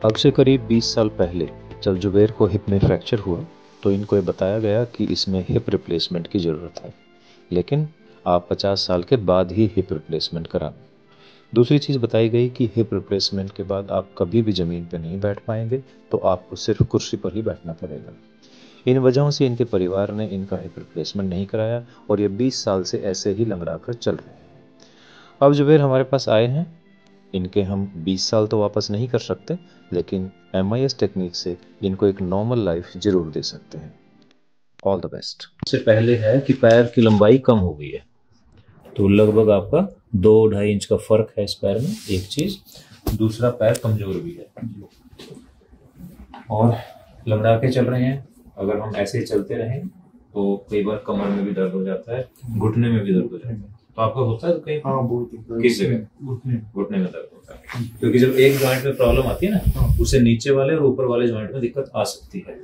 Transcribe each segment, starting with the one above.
अब से करीब 20 साल पहले जब जुबैर को हिप में फ्रैक्चर हुआ तो इनको ये बताया गया कि इसमें हिप रिप्लेसमेंट की ज़रूरत है, लेकिन आप 50 साल के बाद ही हिप रिप्लेसमेंट कराएं। दूसरी चीज़ बताई गई कि हिप रिप्लेसमेंट के बाद आप कभी भी ज़मीन पर नहीं बैठ पाएंगे, तो आपको सिर्फ कुर्सी पर ही बैठना पड़ेगा। इन वजहों से इनके परिवार ने इनका हिप रिप्लेसमेंट नहीं कराया और ये 20 साल से ऐसे ही लंगड़ा कर चल रहे हैं। अब जुबैर हमारे पास आए हैं, इनके हम 20 साल तो वापस नहीं कर सकते, लेकिन MIS टेक्निक से इनको एक नॉर्मल लाइफ जरूर दे सकते हैं। All the best. सबसे पहले है कि पैर की लंबाई कम हो गई है, तो लगभग आपका 2-2.5 इंच का फर्क है इस पैर में, एक चीज। दूसरा, पैर कमजोर भी है और लंगड़ा के चल रहे हैं। अगर हम ऐसे चलते रहें तो कई बार कमर में भी दर्द हो जाता है, घुटने में भी दर्द हो जाता है। तो आपको होता है कहीं? हाँ, बहुत। किस जगह? घुटने में दर्द होता है, क्योंकि जब एक जॉइंट में प्रॉब्लम आती है ना, उससे नीचे वाले और ऊपर वाले जॉइंट में दिक्कत आ सकती है।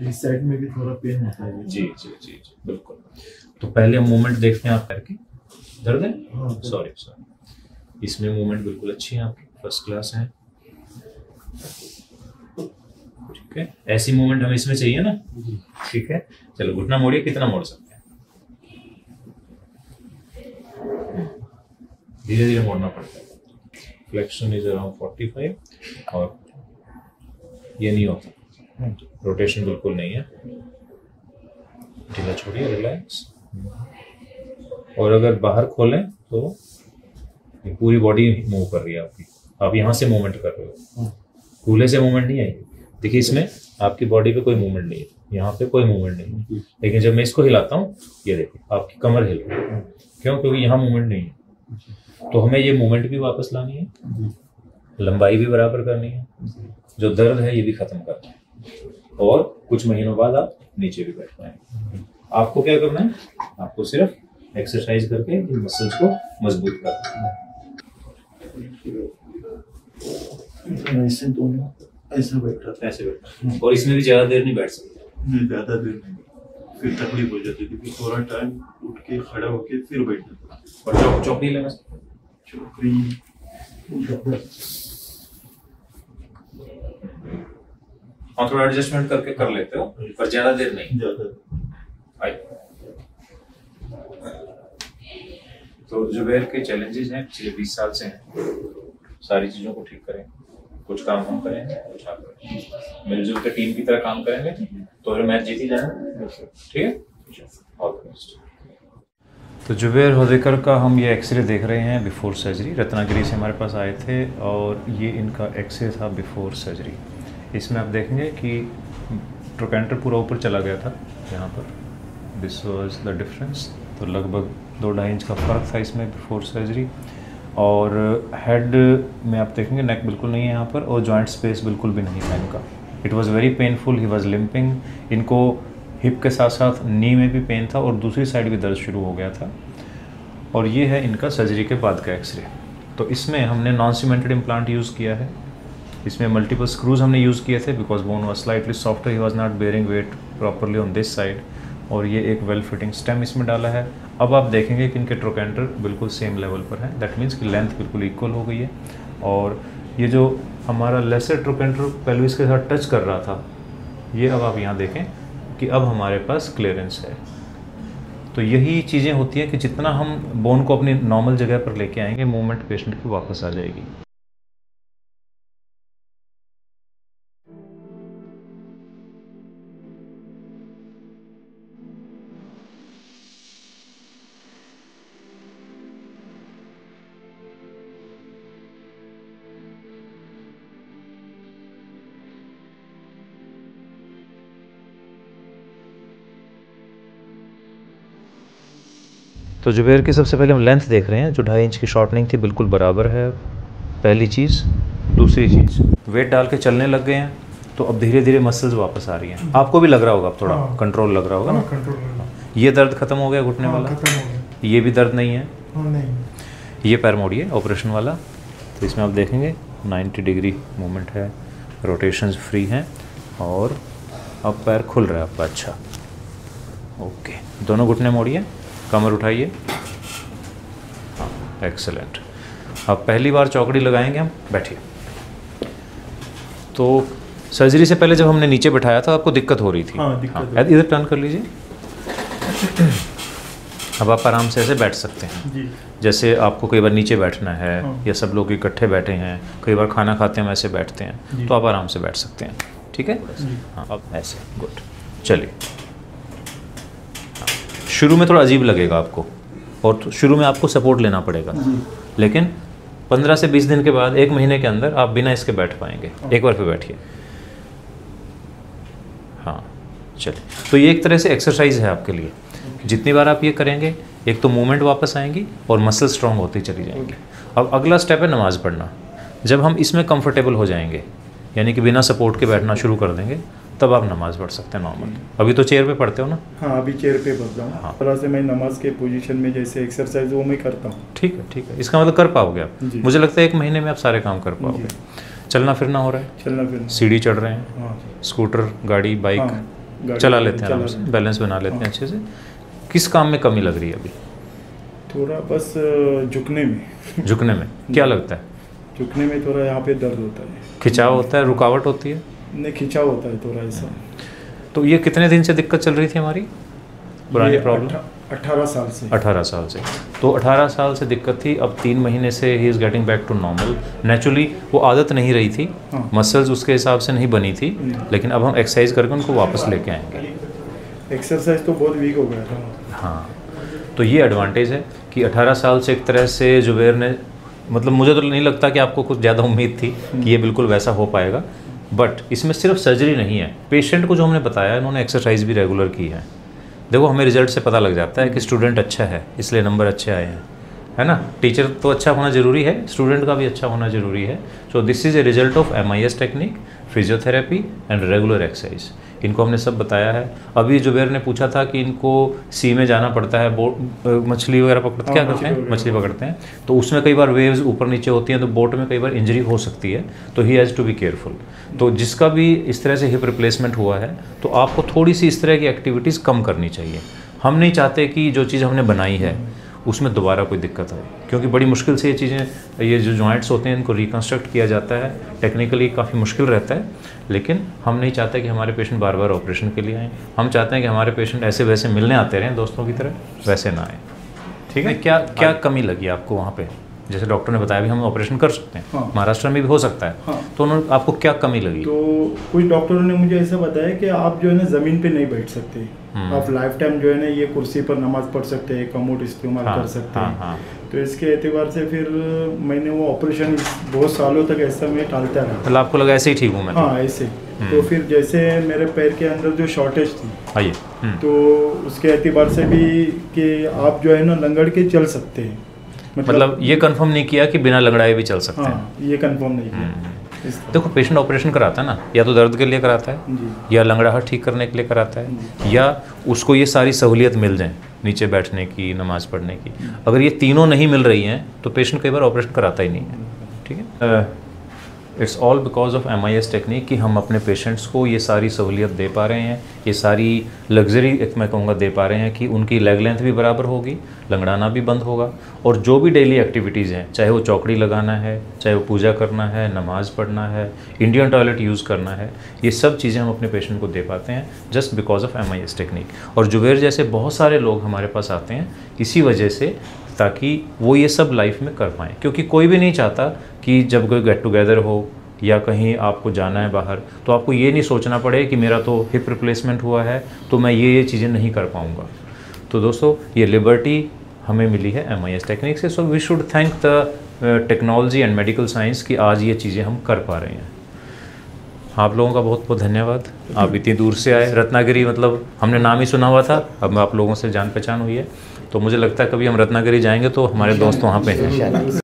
इस साइड में भी थोड़ा पेन होता है। जी जी जी जी, बिल्कुल। तो पहले हम मूवमेंट देखते हैं आप पैर की। दर्द है? सॉरी। इसमें मूवमेंट बिल्कुल अच्छी है आपकी, फर्स्ट क्लास है। ठीक है, ऐसी मूवमेंट हमें इसमें चाहिए ना। ठीक है, चलो घुटना मोड़िए। कितना मोड़ सकते हैं? धीरे धीरे मोड़ना पड़ता है। फ्लेक्शन इज अराउंड 45 और ये नहीं होता, रोटेशन बिल्कुल नहीं है। ढीला छोड़िए, रिलैक्स। और अगर बाहर खोलें तो ये पूरी बॉडी मूव कर रही है आपकी। आप यहाँ से मूवमेंट कर रहे हो, कूल्हे से मूवमेंट नहीं आएगी। देखिए, इसमें आपकी बॉडी पे कोई मूवमेंट नहीं है, यहाँ पे कोई मूवमेंट नहीं है। लेकिन जब मैं इसको हिलाता हूँ, ये देखिए आपकी कमर हिल रही है। क्यों? क्योंकि यहाँ मूवमेंट नहीं है। तो हमें ये मूवमेंट भी वापस लानी है, लंबाई भी बराबर करनी है, जो दर्द है ये भी खत्म करना है, और कुछ महीनों बाद आप नीचे भी बैठ पाएंगे। आपको क्या करना है? आपको सिर्फ एक्सरसाइज करके इन मसल्स को मजबूत करना है। ऐसे दोनों ऐसे बैठ रहा, ऐसे बैठ, और इसमें भी ज्यादा देर नहीं बैठ सकते। नहीं, ज्यादा देर नहीं, फिर तकलीफ हो जाती है, क्योंकि थोड़ा टाइम उठ के खड़ा होके फिर बैठना। और चौक नहीं लेना। चौकड़ी हाँ, थोड़ा एडजस्टमेंट करके कर लेते हो, पर ज्यादा देर नहीं। तो जुबैर के चैलेंजेस हैं पिछले 20 साल से हैं। सारी चीजों को ठीक करें, कुछ काम हम करेंगे, कुछ आप करें, मिलजुल के टीम की तरह काम करेंगे तो फिर मैच जीत ही जाएगा। ठीक है, ऑल द बेस्ट। तो जुबैर होदेकर का हम ये एक्सरे देख रहे हैं बिफोर सर्जरी। रत्नागिरी से हमारे पास आए थे और ये इनका एक्सरे था बिफोर सर्जरी। इसमें आप देखेंगे कि ट्रोकेंटर पूरा ऊपर चला गया था यहाँ पर। This was the difference. तो लगभग 2-2.5 इंच का फ़र्क था इसमें बिफोर सर्जरी। और हेड में आप देखेंगे नेक बिल्कुल नहीं है यहाँ पर, और जॉइंट स्पेस बिल्कुल भी नहीं था इनका। It was very painful, he was limping. इनको हिप के साथ साथ नी में भी पेन था और दूसरी साइड भी दर्द शुरू हो गया था। और ये है इनका सर्जरी के बाद का एक्सरे। तो इसमें हमने नॉन सीमेंटेड इम्प्लांट यूज़ किया है। इसमें मल्टीपल स्क्रूज हमने यूज़ किए थे, because bone was slightly softer, he was not bearing weight properly on this side. और ये एक वेल फिटिंग स्टेम इसमें डाला है। अब आप देखेंगे कि इनके ट्रोकेंटर बिल्कुल सेम लेवल पर है। दैट मीन्स कि लेंथ बिल्कुल इक्वल हो गई है। और ये जो हमारा लेसर ट्रोकेंटर पेल्विस के साथ टच कर रहा था, ये अब आप यहाँ देखें कि अब हमारे पास क्लियरेंस है। तो यही चीज़ें होती हैं कि जितना हम बोन को अपनी नॉर्मल जगह पर लेके आएंगे, मूवमेंट पेशेंट की वापस आ जाएगी। तो जुबैर की सबसे पहले हम लेंथ देख रहे हैं, जो 2.5 इंच की शॉर्टनिंग थी बिल्कुल बराबर है, पहली चीज़। दूसरी चीज़, वेट डाल के चलने लग गए हैं, तो अब धीरे धीरे मसल्स वापस आ रही हैं। आपको भी लग रहा होगा, अब थोड़ा कंट्रोल लग रहा होगा ना। ये दर्द खत्म हो गया घुटने वाला, ये भी दर्द नहीं है। नहीं। ये पैर मोड़िए, ऑपरेशन वाला। तो इसमें आप देखेंगे 90 डिग्री मूवमेंट है, रोटेशंस फ्री हैं, और अब पैर खुल रहा है आपका। अच्छा, ओके। दोनों घुटने मोड़िए, कमर उठाइए। हाँ, एक्सेलेंट। अब पहली बार चौकड़ी लगाएंगे हम। बैठिए। तो सर्जरी से पहले जब हमने नीचे बिठाया था आपको दिक्कत हो रही थी? हाँ, दिक्कत इधर टर्न कर लीजिए। अब आप आराम से ऐसे बैठ सकते हैं जी। जैसे आपको कई बार नीचे बैठना है हाँ। या सब लोग इकट्ठे बैठे हैं, कई बार खाना खाते हैं वैसे बैठते हैं, जी। तो आप आराम से बैठ सकते हैं। ठीक है, जी। हाँ अब ऐसे, गुड। चलिए, शुरू में थोड़ा अजीब लगेगा आपको और शुरू में आपको सपोर्ट लेना पड़ेगा, लेकिन 15 से 20 दिन के बाद, 1 महीने के अंदर आप बिना इसके बैठ पाएंगे। एक बार फिर बैठिए। हाँ चलिए, तो ये एक तरह से एक्सरसाइज है आपके लिए। जितनी बार आप ये करेंगे एक तो मूवमेंट वापस आएंगी और मसल स्ट्रांग होती चली जाएंगी। अब अगला स्टेप है नमाज़ पढ़ना। जब हम इसमें कंफर्टेबल हो जाएंगे, यानी कि बिना सपोर्ट के बैठना शुरू कर देंगे, तब आप नमाज़ पढ़ सकते हैं नॉर्मल। अभी तो चेयर पे पढ़ते हो ना? हाँ, अभी चेयर पे पढ़ता हूँ। हाँ। थोड़ा से मैं नमाज के पोजीशन में जैसे एक्सरसाइज वो मैं करता हूँ। ठीक है, ठीक है, इसका मतलब कर पाओगे आप। जी। मुझे लगता है 1 महीने में आप सारे काम कर पाओगे। चलना फिरना हो रहा है, चलना फिरना। सीढ़ी चढ़ रहे हैं, हाँ। स्कूटर, गाड़ी, बाइक हाँ, गाड़ी चला लेते हैं चला आराम से, लेते हैं। बैलेंस बना लेते हैं हाँ। अच्छे से। किस काम में कमी लग रही है अभी? थोड़ा बस झुकने में। झुकने में क्या लगता है? झुकने में थोड़ा यहाँ पे दर्द होता है। खिंचाव होता है, रुकावट होती है? नहीं, खिंचाव होता है थोड़ा ऐसा। तो ये कितने दिन से दिक्कत चल रही थी हमारी पुरानी ये प्रॉब्लम? 18 साल से। 18 साल से। तो 18 साल से दिक्कत थी, अब 3 महीने से he is getting back to normal. Naturally वो आदत नहीं रही थी, हाँ। मसल्स उसके हिसाब से नहीं बनी थी, लेकिन अब हम एक्सरसाइज करके उनको वापस लेके आएंगे। एक्सरसाइज तो बहुत वीक हो गया था। हाँ, तो ये एडवांटेज है कि 18 साल से एक तरह से जुबैर ने, मतलब मुझे तो नहीं लगता कि आपको कुछ ज़्यादा उम्मीद थी कि ये बिल्कुल वैसा हो पाएगा, बट इसमें सिर्फ सर्जरी नहीं है। पेशेंट को जो हमने बताया, इन्होंने एक्सरसाइज भी रेगुलर की है। देखो, हमें रिजल्ट से पता लग जाता है कि स्टूडेंट अच्छा है इसलिए नंबर अच्छे आए हैं, है ना? टीचर तो अच्छा होना ज़रूरी है, स्टूडेंट का भी अच्छा होना ज़रूरी है। So this is a result of MIS technique, physiotherapy and regular exercise. इनको हमने सब बताया है। अभी जुबैर ने पूछा था कि इनको सी में जाना पड़ता है, बोट मछली वगैरह पकड़ते, क्या करते हैं, मछली पकड़ते हैं, तो उसमें कई बार वेव्स ऊपर नीचे होती हैं, तो बोट में कई बार इंजरी हो सकती है, तो he has to be careful. तो जिसका भी इस तरह से हिप रिप्लेसमेंट हुआ है, तो आपको थोड़ी सी इस तरह की एक्टिविटीज़ कम करनी चाहिए। हम नहीं चाहते कि जो चीज़ हमने बनाई है उसमें दोबारा कोई दिक्कत आए, क्योंकि बड़ी मुश्किल से ये चीज़ें, ये जो जॉइंट्स होते हैं इनको रिकन्स्ट्रक्ट किया जाता है, टेक्निकली काफ़ी मुश्किल रहता है, लेकिन हम नहीं चाहते कि हमारे पेशेंट बार बार ऑपरेशन के लिए आएँ। हम चाहते हैं कि हमारे पेशेंट ऐसे वैसे मिलने आते रहें दोस्तों की तरह, वैसे ना आए। ठीक है, क्या कमी लगी आपको वहाँ पे? जैसे डॉक्टर ने बताया भी हम ऑपरेशन कर सकते हैं, हाँ। महाराष्ट्र में भी हो सकता है, हाँ। तो उन्होंने आपको क्या कमी लगी? तो कुछ डॉक्टरों ने मुझे ऐसा बताया कि आप जो है ना ज़मीन पे नहीं बैठ सकते, आप लाइफ टाइम जो है ना ये कुर्सी पर नमाज पढ़ सकते हैं, कमोड इस्तेमाल कर सकते हैं। हाँ। तो इसके एतबार से फिर मैंने वो ऑपरेशन बहुत सालों तक ऐसा मैं टालता रहा। मतलब आपको लगा ऐसे ही ठीक हूँ मैं? हाँ, ऐसे। तो फिर जैसे मेरे पैर के अंदर जो शॉर्टेज थी, आइए, तो उसके एतबार से भी कि आप जो है ना लंगड़ के चल सकते हैं। मतलब ये कंफर्म नहीं किया कि बिना लंगड़ाए भी चल सकते हैं? हाँ, ये कंफर्म नहीं किया। देखो, पेशेंट ऑपरेशन कराता है ना, या तो दर्द के लिए कराता है, या लंगड़ाहट ठीक करने के लिए कराता है, या उसको ये सारी सहूलियत मिल जाए, नीचे बैठने की, नमाज पढ़ने की। अगर ये तीनों नहीं मिल रही हैं तो पेशेंट कई बार ऑपरेशन कराता ही नहीं है। ठीक है, it's all because of MIS technique कि हम अपने पेशेंट्स को ये सारी सहूलियत दे पा रहे हैं, ये सारी लग्जरी मैं कहूँगा दे पा रहे हैं कि उनकी लेग लेंथ भी बराबर होगी, लंगड़ाना भी बंद होगा, और जो भी डेली एक्टिविटीज़ हैं, चाहे वो चौकड़ी लगाना है, चाहे वो पूजा करना है, नमाज पढ़ना है, इंडियन टॉयलेट यूज़ करना है, ये सब चीज़ें हम अपने पेशेंट को दे पाते हैं just because of MIS technique. और जुबैर जैसे बहुत सारे लोग हमारे पास आते हैं इसी वजह से, ताकि वो ये सब लाइफ में कर पाएँ, क्योंकि कोई भी नहीं चाहता कि जब कोई गेट टुगेदर हो या कहीं आपको जाना है बाहर, तो आपको ये नहीं सोचना पड़े कि मेरा तो हिप रिप्लेसमेंट हुआ है तो मैं ये चीज़ें नहीं कर पाऊँगा। तो दोस्तों, ये लिबर्टी हमें मिली है MIS टेक्निक से। So we should thank the technology and medical science कि आज ये चीज़ें हम कर पा रहे हैं। आप लोगों का बहुत बहुत धन्यवाद, आप इतनी दूर से आए। रत्नागिरी, मतलब हमने नाम ही सुना हुआ था, अब आप लोगों से जान पहचान हुई है, तो मुझे लगता है कभी हम रत्नागिरी जाएंगे तो हमारे दोस्त वहाँ पे हैं।